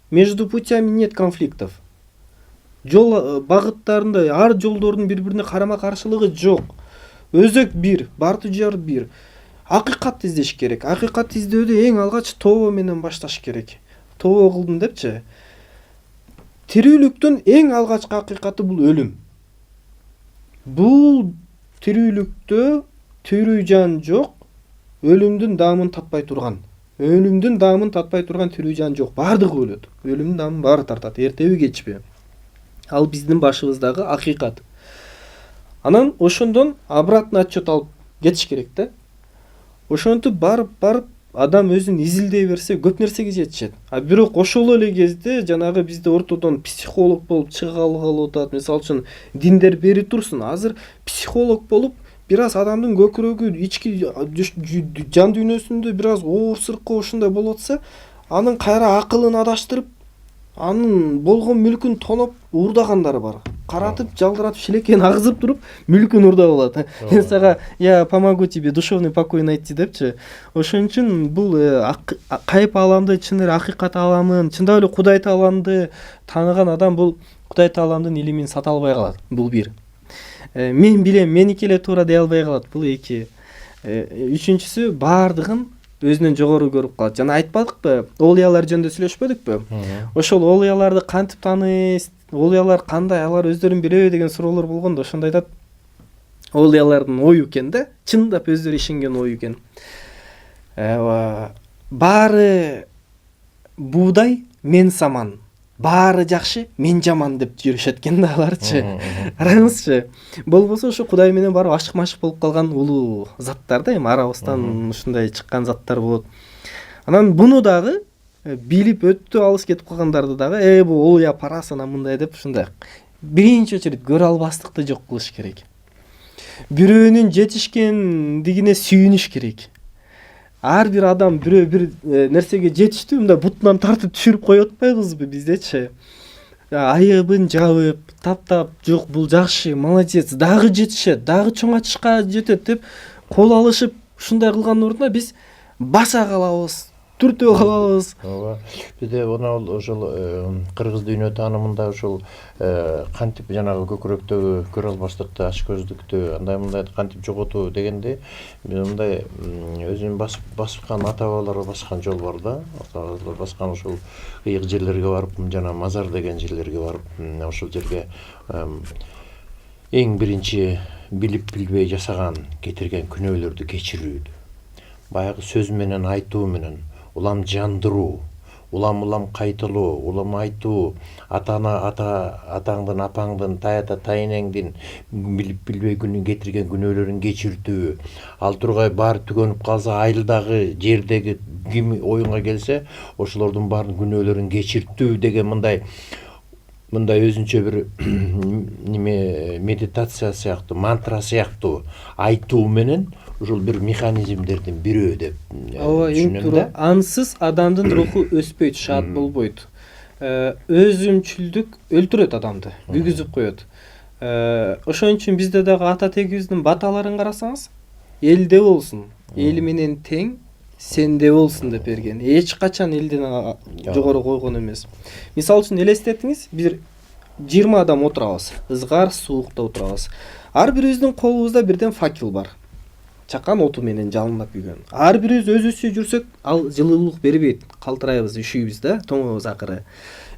между путями нет конфликтов. Жол багыттарында ар жолдордун бири-бирине карама-каршылыгы жок. Өзөк бир, бардык жер бир. Акыйкат издеш керек. Акыйкат издөөдө эң алгач тобо менен башташ керек. Тобо кылдым депчи. Тирүүлүктүн эң алгачкы акыйкаты бул өлүм. Бул тирүүлүктө тирүү жан жок, өлүмдүн даамын татпай турган. Өлүмдүн даамын татпай турган тирүү жан жок. Бардыгы өлөт. Өлүмдүн даамын баары тартат, эртеби кечпи. Ал биздин башыбыздагы акыйкат. Анан ошондон обратно отчет алып кетиш керек да. Ошентип барып адам өзүн изилдей берсе көп нерсеге жетишет. Бирок ошол эле кезде жанагы бизде ортодон психолог болуп чыгалы калып атат. Мисалы үчүн диндер бери турсун. Азыр психолог болуп бир аз адамдын көкүрөгү, ички жан дүйнөсүндө бир аз оорсыркоо ушундай болуп атса, анын кайра акылын адаштырып, анын болгон мүлкүн тоноп уурдагандары бар. Каратып, жалдыратып, шилекейин агызып туруп, мүлкүн уурдап алат. Мен сага я помогу тебе душевный покой найти депчи. Ошон үчүн бул кайып аламды, чын эле акыйкат аламын, чындап эле Кудай тааламды тааныган адам бул Кудай тааламдын илимин сата албай калат. Бул бир. Мен билем, меники эле туура дей албай калат. Бул эки. Үчүнчүсү бардыгын өзүнөн жогору көрүп калат. Жана айтпадыкпы, олуялар жөнүндө сүйлөшпөдүкпү? Ошол олуяларды кантип тааныйсыз? Олуялар кандай, алар өздөрүн билеби деген суроолор болгондо ошондо айтат. Олуялардын ою экен да, чындап өздөрү ишенген ою экен. Баары буудай, мен саман. Баары жакшы, мен жаман деп жүрүшөт экен да аларчы. Караңызчы. Болбосо ошо Кудай менен барып ашык-машык болуп калган улуу заттар да, эми арабыздан ушундай чыккан заттар болот. Анан буну дагы билип өтө алыс кетип калгандарды дагы бул олуя парасына мындай деп ушундай биринчи очередь көрө албастыкты жок кылыш керек. Бирөөнүн жетишкендигине сүйүнүш керек. Ар бир адам бирөө бир нерсеге жетиштүү, мындай бутунан тартып түшүрүп коюп атпайбызбы биздечи? Айыбын жабып, таптап, жок бул жакшы, молодец, дагы жетишет, дагы чоң ачышка жетет деп кол алышып ушундай кылгандын ордуна биз баса калабыз, түртүп калабыз. ооба бизде мына ошол кыргыз дүйнө таанымында ошол кантип жанагы көкүрөктөгү көрө албастыкты, ач көздүктү андай мындай кантип жоготуу дегенде мындай өзүнүн баскан ата бабалар баскан жол бар да, ата бабалар баскан ошол кыйык жерлерге барып, жана мазар деген жерлерге барып, ошол жерге эң биринчи билип билбей жасаган кетирген күнөөлөрдү кечирүү, баягы сөз менен айтуу менен улам жандыруу, улам кайталоо, улам айтуу, атаңдын, апаңдын, тайнеңдин билип билбей кетирген күнөөлөрүн кечиртүү, ал тургай баары түгөнүп калса, айылдагы жердеги ким оюнга келсе, ошолордун баарын күнөөлөрүн кечиртүү деген мындай өзүнчө бир медитация сыяктуу, мантра сыяктуу айтуу менен ушул бир механизмдердин бирөө деп ооба, эң туура. Ансыз адамдын руху өспөйт, шаат болбойт. Өзүмчүлдүк өлтүрөт адамды, күйгүзүп коет. Ошон үчүн бизде дагы ата тегибиздин баталарын карасаңыз, элде болсун, эл менен тең, сенде болсун деп берген. Эч качан элден жогору койгон эмес. Мисалы үчүн элестетиңиз, бир 20 адам отурабыз, ызгар суукта отурабыз. Ар бирибиздин колубузда бирден факел бар. Чакан оту менен жалындап күйгөн. Ар бирибиз өзүбүзчө жүрсөк, ал жылуулук бербейт. Калтырайбыз, үшүйбүз да, тоңобуз акыры.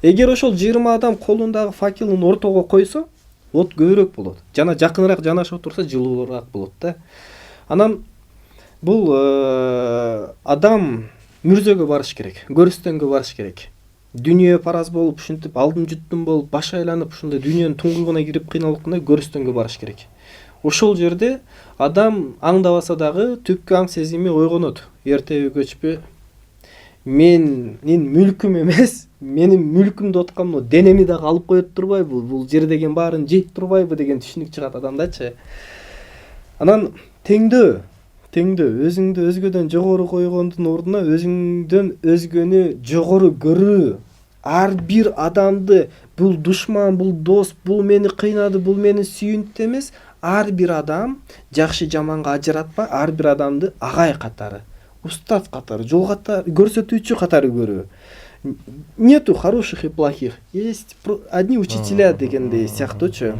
Эгер ошол 20 адам колундагы факелин ортого койсо, от көбүрөөк болот. Жана жакыныраак жанашып турса, жылуулураак болот да. Анан бул адам мүрзөгө барыш керек, көрүстөнгө барыш керек. Дүйнө параз болуп, ушинтип алдым жуттум болуп, баш айланып, ушундай дүйнөнүн туңгуйугуна кирип кыйналып кандай көрүстөнгө барыш керек. Ошол жерде адам аңдабаса дагы түпкү аң сезими ойгонот. Эртеби көчпү, менин мүлкүм эмес, менин мүлкүмдү аткан мына денеми дагы алып коет турбайбы, бул жер деген баарын жейт турбайбы деген түшүнүк чыгат адамдачы. Анан теңдөө өзүңдү өзгөдөн жогору койгондун ордуна өзүңдөн өзгөнү жогору көрүү. Ар бир адамды бул душман, бул дос, бул мени кыйнады, бул мени сүйүнтү эмес, ар бир адам жакшы жаманга ажыратпай, ар бир адамды агай катары, устав катары, жол катары, көрсөтүүчү катары көрүү. Нету хороших и плохих, есть одни учителя дегендей сыяктуучу.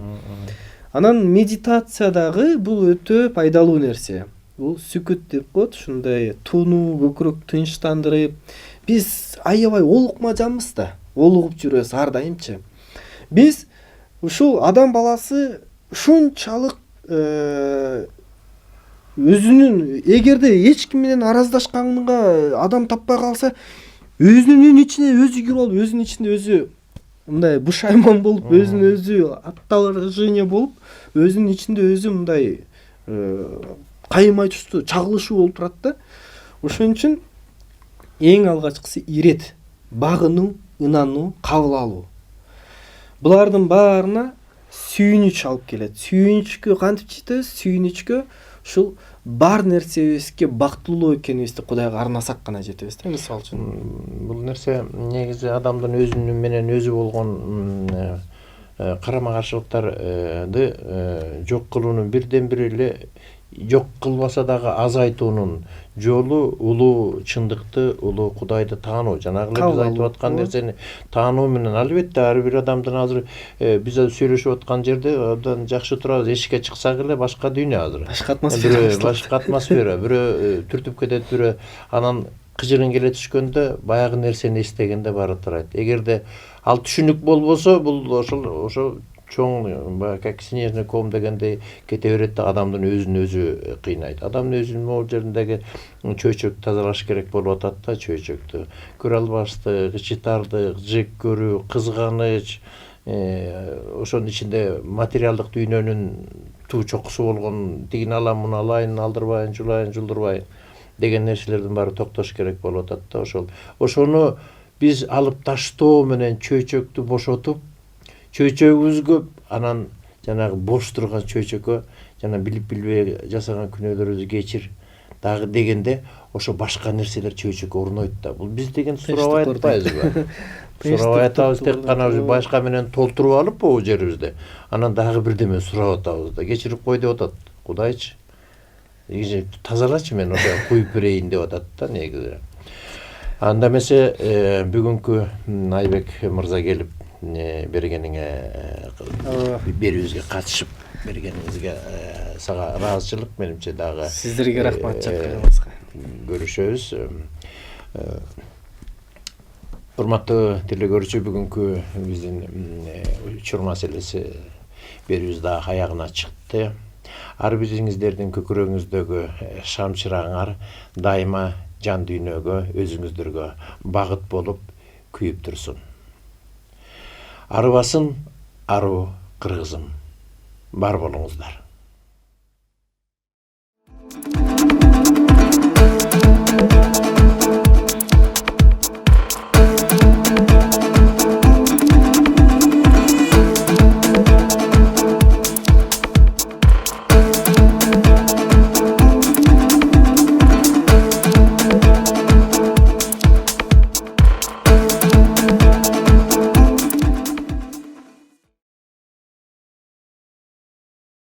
Анан медитация дагы бул өтө пайдалуу нерсе. Бул сүкүт деп коет, ушундай тунуу, көкүрөк тынчтандырып, биз аябай олукмажанбыз да, олугуп жүрөбүз ар дайымчы. Биз ушул адам баласы ушунчалык өзүнүн, эгерде эч ким менен араздашканга адам таппай калса, өзүнүн ичине өзү кирип алып, өзүнүн ичинде өзү мындай бушайман болуп, өзүнүн өзү отторжение болуп, өзүнүн ичинде өзү мындай каймай түстүү чагылышуу болуп турат да. Ошон үчүн эң алгачкысы ирет, багынуу, ынануу, кабыл алуу. Булардын баарына сүйүнүч алып келет. Сүйүнүчкө кантип жетебиз? Сүйүнүчкө ушул бар нерсебизге бактылуу экенибизди Кудайга арнасак гана жетебиз да, мисалы үчүн. Бул нерсе негизи адамдын өзүнүн менен өзү болгон карама каршылыктарды жок кылуунун бирден бири эле, жок кылбаса дагы азайтуунун жолу улуу чындыкты, улуу Кудайды таануу. Жанагы эле биз айтып аткан нерсени таануу менен, албетте ар бир адамдын азыр биз сүйлөшүп аткан жерде абдан жакшы турабыз. Эшикке чыксак эле башка дүйнө азыр. Башка атмосфера, бирөө түртүп кетет, бирөө анан кыжырың келе түшкөндө баягы нерсени эстегенде баары тарайт. Эгерде ал түшүнүк болбосо, бул ошол чоң как снежный ком дегендей кете берет да, адамдын өзүн өзү кыйнайт. Адамдын өзүнүн могул жериндеги чөйчөктү тазалаш керек болуп атат да, чөйчөктү. Көрө албаштык, ичитардык, жек көрүү, кызганыч, ошонун ичинде материалдык дүйнөнүн туу чокусу болгон, тигини алам, муну алайын, алдырбайын, жулайын, жулдурбайын деген нерселердин баары токтош керек болуп атат да. Ошону биз алып таштоо менен чөйчөктү бошотуп, чөйчөгүбүзгө анан жанагы бош турган чөйчөккө жана билип билбей жасаган күнөөлөрүбүздү кечир дагы дегенде, ошо башка нерселер чөйчөккө орнойт да. Бул биз деген сурабай атпайбызбы? Сурабай атабыз, тек кана башка менен толтуруп алып бул жерибизде. Анан дагы бирдеме сурап атабыз да. Кечирип кой деп атат Кудайчы. Тазалачы, мен ошо куюп берейин деп атат да негизи. Анда эмесе бүгүнкү Айбек мырза келип бергениңе берүүбүзгө катышып бергениңизге сага ыраазычылык, менимче дагы Сиздерге рахмат чакырганыңызга. Görüşөбүз. Урматтуу теле көрүүчү, бүгүнкү биздин учур маселеси берүүбүз дагы аягына чыкты. Ар бириңиздердин көкүрөгүңүздөгү шам чырагыңар дайыма жан дүйнөгө, өзүңүздөргө багыт болуп күйүп турсун. Арыбасын аруу кыргызым, бар болуңуздар.